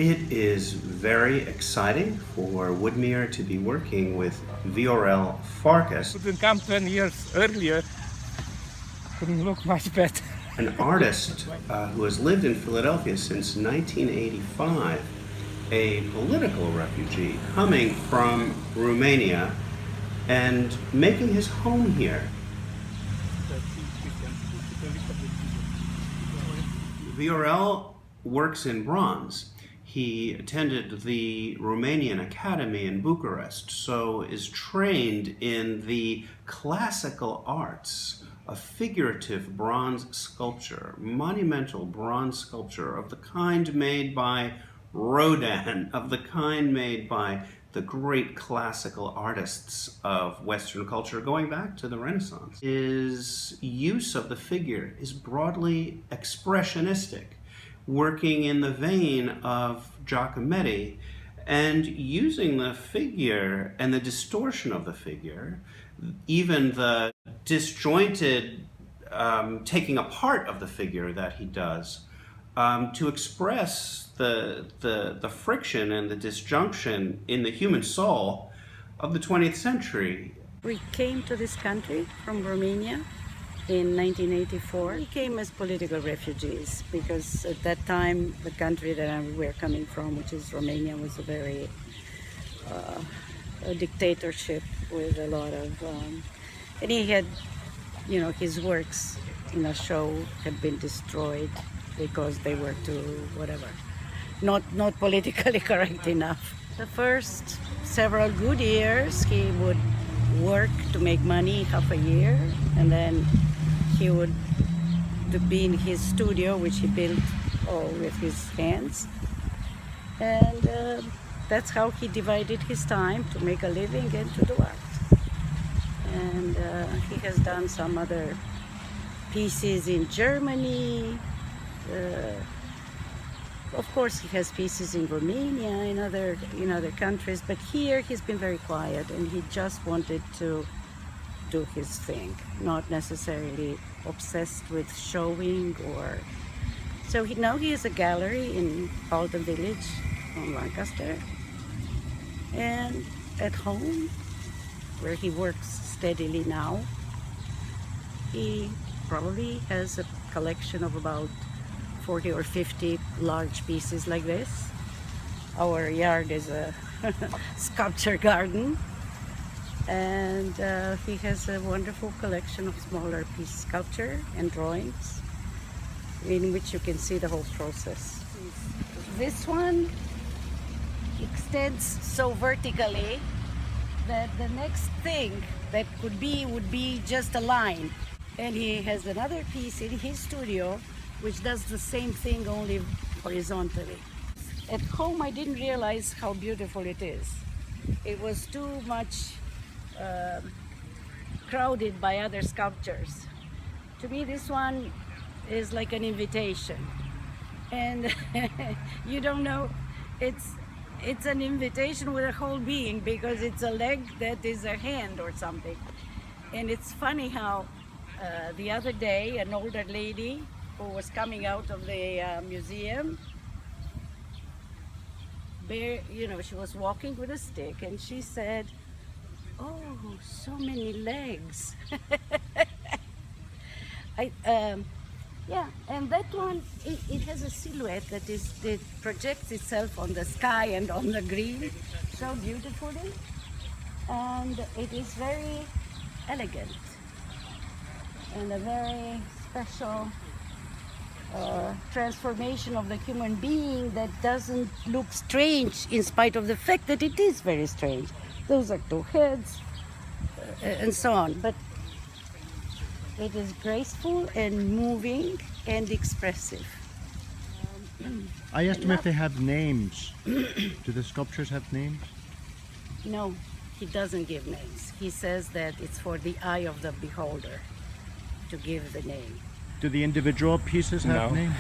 It is very exciting for Woodmere to be working with Viorel Farcas, Couldn't come 20 years earlier. Couldn't look much better. an artist who has lived in Philadelphia since 1985, a political refugee coming from Romania and making his home here. Viorel works in bronze. He attended the Romanian Academy in Bucharest, so is trained in the classical arts of figurative bronze sculpture, monumental bronze sculpture of the kind made by Rodin, of the kind made by the great classical artists of Western culture going back to the Renaissance. His use of the figure is broadly expressionistic, working in the vein of Giacometti and using the figure and the distortion of the figure, even the disjointed taking apart of the figure that he does, to express the friction and the disjunction in the human soul of the 20th century. We came to this country from Romania in 1984. We came as political refugees because at that time the country that we were coming from, which is Romania, was a very a dictatorship with a lot of and he had, his works in a show had been destroyed because they were too whatever, not politically correct enough. The first several good years he would work to make money, half a year, and then he would be in his studio, which he built all with his hands, and that's how he divided his time to make a living and to do art. And he has done some other pieces in Germany. Of course, he has pieces in Romania, in other countries, but here he's been very quiet, and he just wanted to do his thing, not necessarily obsessed with showing or. So now he has a gallery in Alton Village on Lancaster, and at home, where he works steadily now, he probably has a collection of about 40 or 50 large pieces like this. Our yard is a sculpture garden, and he has a wonderful collection of smaller piece sculpture and drawings in which you can see the whole process. This one extends so vertically that the next thing that would be just a line. And he has another piece in his studio which does the same thing, only horizontally. At home I didn't realize how beautiful it is. It was too much crowded by other sculptures. To me this one is like an invitation, and you don't know, it's an invitation with a whole being, because it's a leg that is a hand or something. And it's funny how the other day an older lady who was coming out of the museum, she was walking with a stick, and she said, "Oh, so many legs." Yeah, and that one, it has a silhouette that projects itself on the sky and on the green so beautifully, and it is very elegant and a very special transformation of the human being that doesn't look strange in spite of the fact that it is very strange. Those are two heads and so on, but it is graceful and moving and expressive. I asked him if they have names. Do the sculptures have names? No, he doesn't give names. He says that it's for the eye of the beholder to give the name. Do the individual pieces have No. names?